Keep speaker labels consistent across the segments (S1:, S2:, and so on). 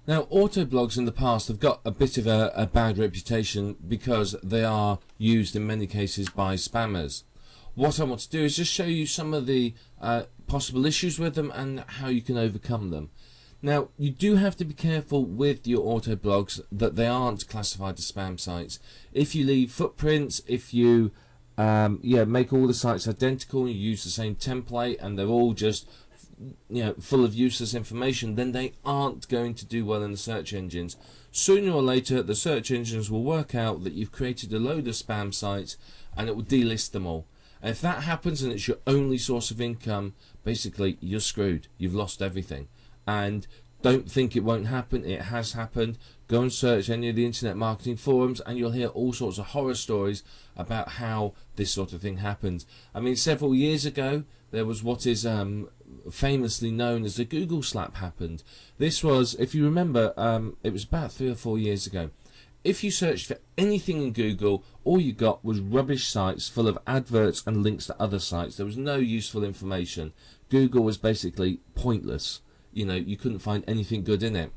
S1: Now, autoblogs in the past have got a bit of a bad reputation because they are used in many cases by spammers. What I want to do is just show you some of the possible issues with them and how you can overcome them. Now, you do have to be careful with your autoblogs that they aren't classified as spam sites. If you leave footprints, if you make all the sites identical, you use the same template and they're all just full of useless information, then they aren't going to do well in the search engines. Sooner or later the search engines will work out that you've created a load of spam sites and it will delist them all. And if that happens and it's your only source of income, basically you're screwed. You've lost everything. And don't think it won't happen. It has happened. Go and search any of the internet marketing forums and you'll hear all sorts of horror stories about how this sort of thing happens. I mean, several years ago there was what is famously known as the Google slap happened. This was, if you remember, it was about 3 or 4 years ago. If you searched for anything in Google, all you got was rubbish sites full of adverts and links to other sites. There was no useful information. Google was basically pointless. You couldn't find anything good in it.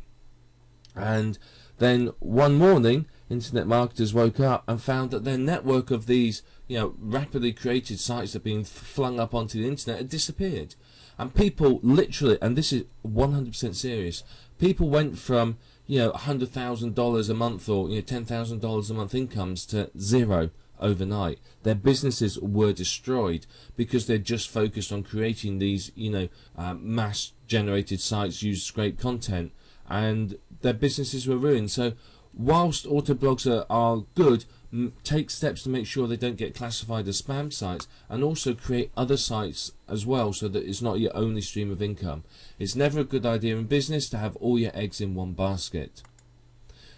S1: And then one morning, internet marketers woke up and found that their network of these, rapidly created sites that had been flung up onto the internet had disappeared. And people literally, and this is 100% serious, people went from, $100,000 a month or $10,000 a month incomes to zero overnight. Their businesses were destroyed because they're just focused on creating these, mass generated sites, use scrape content, and their businesses were ruined. So whilst autoblogs are good, take steps to make sure they don't get classified as spam sites, and also create other sites as well so that it's not your only stream of income. It's never a good idea in business to have all your eggs in one basket.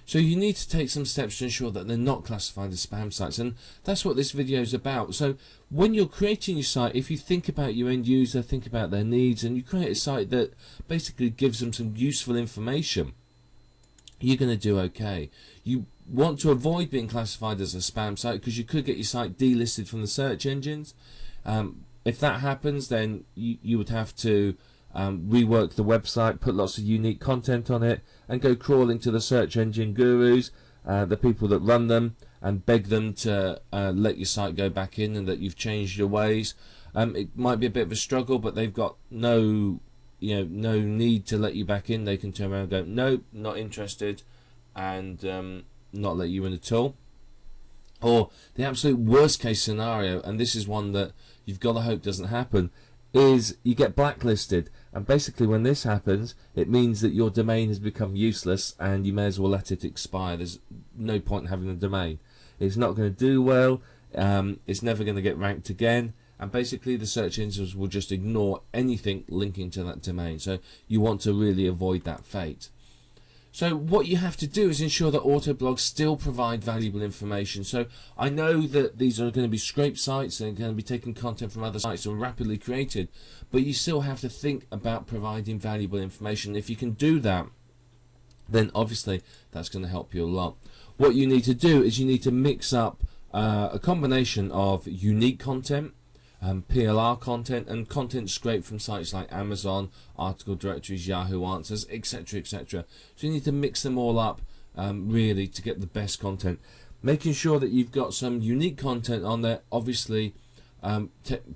S1: So you need to take some steps to ensure that they're not classified as spam sites, and that's what this video is about. So when you're creating your site, if you think about your end user, think about their needs, and you create a site that basically gives them some useful information, you're going to do okay. You want to avoid being classified as a spam site because you could get your site delisted from the search engines. If that happens, then you would have to rework the website, put lots of unique content on it, and go crawling to the search engine gurus, the people that run them, and beg them to let your site go back in and that you've changed your ways. It might be a bit of a struggle, but they've got no need to let you back in. They can turn around and go, nope, not interested, and not let you in at all. Or the absolute worst case scenario, and this is one that you've got to hope doesn't happen, is you get blacklisted. And basically when this happens, it means that your domain has become useless and you may as well let it expire. There's no point in having a domain. It's not going to do well, it's never going to get ranked again, and basically the search engines will just ignore anything linking to that domain. So you want to really avoid that fate. So what you have to do is ensure that autoblogs still provide valuable information. So I know that these are going to be scrape sites and going to be taking content from other sites and rapidly created, but you still have to think about providing valuable information. If you can do that, then obviously that's going to help you a lot. What you need to do is you need to mix up a combination of unique content, PLR content, and content scraped from sites like Amazon, article directories, Yahoo Answers, etc, etc. So you need to mix them all up really to get the best content. Making sure that you've got some unique content on there obviously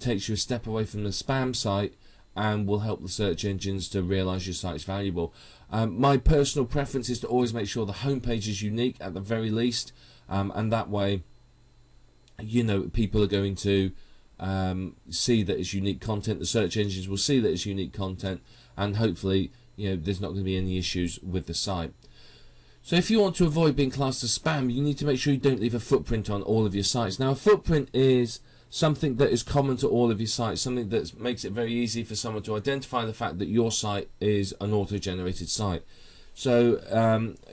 S1: takes you a step away from the spam site and will help the search engines to realize your site's valuable. My personal preference is to always make sure the homepage is unique at the very least, and that way people are going to see that it's unique content. The search engines will see that it's unique content, and hopefully there's not going to be any issues with the site. So if you want to avoid being classed as spam, you need to make sure you don't leave a footprint on all of your sites. Now a footprint is something that is common to all of your sites, something that makes it very easy for someone to identify the fact that your site is an auto-generated site. So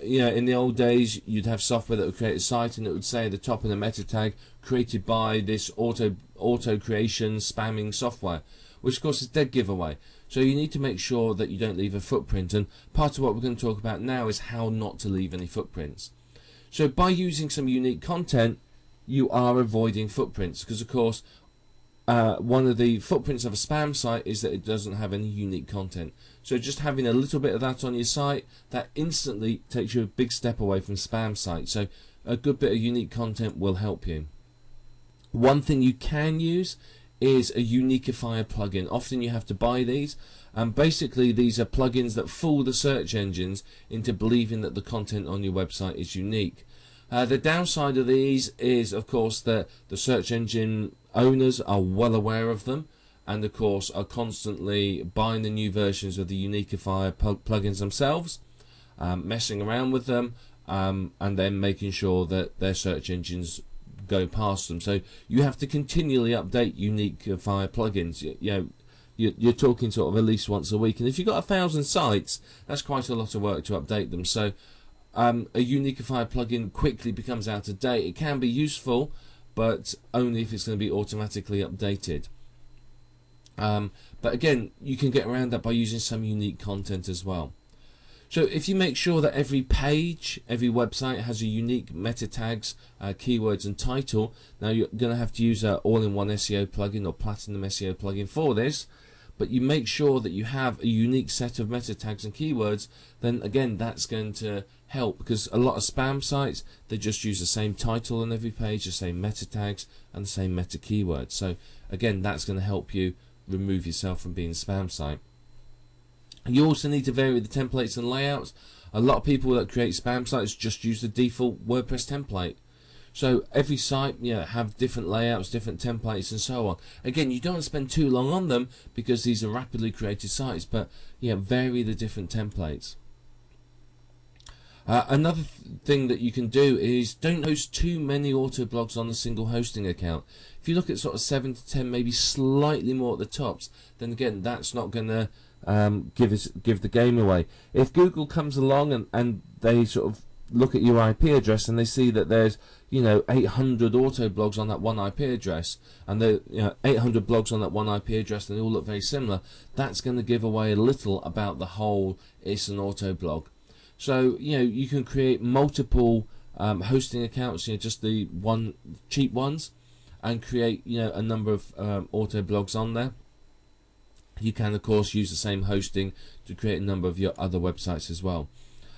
S1: in the old days you'd have software that would create a site and it would say at the top in the meta tag, created by this auto creation spamming software, which of course is dead giveaway. So you need to make sure that you don't leave a footprint, and part of what we're going to talk about now is how not to leave any footprints. So by using some unique content, you are avoiding footprints, because of course one of the footprints of a spam site is that it doesn't have any unique content. So just having a little bit of that on your site, that instantly takes you a big step away from spam sites. So a good bit of unique content will help you. One thing you can use is a Uniqifier plugin. Often you have to buy these, and basically these are plugins that fool the search engines into believing that the content on your website is unique. The downside of these is, of course, that the search engine owners are well aware of them, and of course are constantly buying the new versions of the Uniqifier plugins themselves, messing around with them, and then making sure that their search engines go past them. So you have to continually update Uniqifier plugins. You're talking sort of at least once a week, and if you've got 1,000 sites, that's quite a lot of work to update them. So a Uniqifier plugin quickly becomes out of date. It can be useful, but only if it's going to be automatically updated. But again, you can get around that by using some unique content as well. So if you make sure that every page, every website has a unique meta tags, keywords and title, now you're going to have to use an all-in-one SEO plugin or Platinum SEO plugin for this, but you make sure that you have a unique set of meta tags and keywords, then again that's going to help, because a lot of spam sites, they just use the same title on every page, the same meta tags and the same meta keywords. So again, that's going to help you remove yourself from being a spam site. You also need to vary the templates and layouts. A lot of people that create spam sites just use the default WordPress template. So every site, have different layouts, different templates and so on. Again, you don't want to spend too long on them because these are rapidly created sites, but vary the different templates. Another thing that you can do is don't host too many auto blogs on a single hosting account. If you look at sort of 7 to 10, maybe slightly more at the tops, then again that's not going to give the game away. If Google comes along and they sort of look at your IP address and they see that there's 800 auto blogs on that one IP address, and the 800 blogs on that one IP address, and they all look very similar, that's going to give away a little about the whole it's an auto blog. So you can create multiple hosting accounts, just the one cheap ones, and create a number of auto blogs on there. You can of course use the same hosting to create a number of your other websites as well.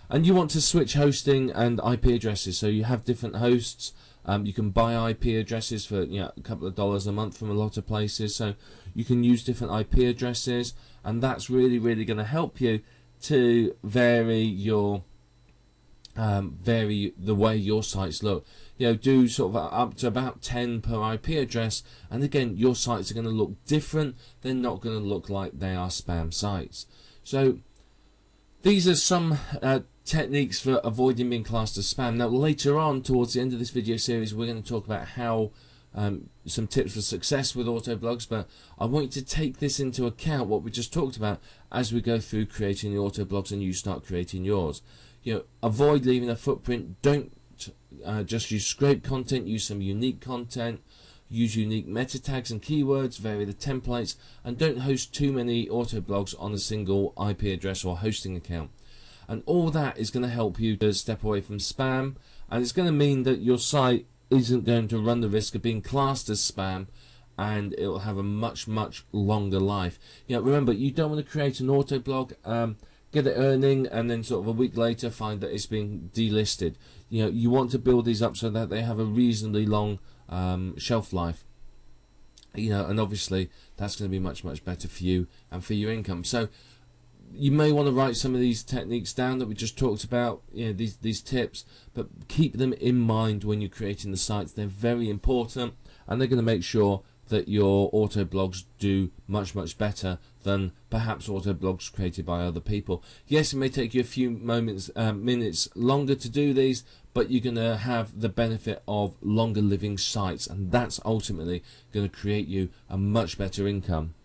S1: And you want to switch hosting and IP addresses, so you have different hosts. You can buy IP addresses for a couple of dollars a month from a lot of places, so you can use different IP addresses, and that's really going to help you to vary your the way your sites look. Do sort of up to about 10 per IP address, and again your sites are going to look different. They're not going to look like they are spam sites. So these are some techniques for avoiding being classed as spam. Now later on, towards the end of this video series, we're going to talk about how some tips for success with auto blogs, but I want you to take this into account, what we just talked about, as we go through creating the auto blogs and you start creating yours. Avoid leaving a footprint. Don't just use scrape content, use some unique content, use unique meta tags and keywords, vary the templates, and don't host too many auto blogs on a single IP address or hosting account. And all that is going to help you to step away from spam, and it's going to mean that your site isn't going to run the risk of being classed as spam, and it will have a much longer life. Remember, you don't want to create an auto blog, get it earning, and then sort of a week later find that it's been delisted. You want to build these up so that they have a reasonably long shelf life. And obviously that's going to be much better for you and for your income. So you may want to write some of these techniques down that we just talked about, these tips, but keep them in mind when you're creating the sites. They're very important, and they're going to make sure that your auto blogs do much better than perhaps auto blogs created by other people. Yes, it may take you a few minutes longer to do these, but you're going to have the benefit of longer living sites, and that's ultimately going to create you a much better income.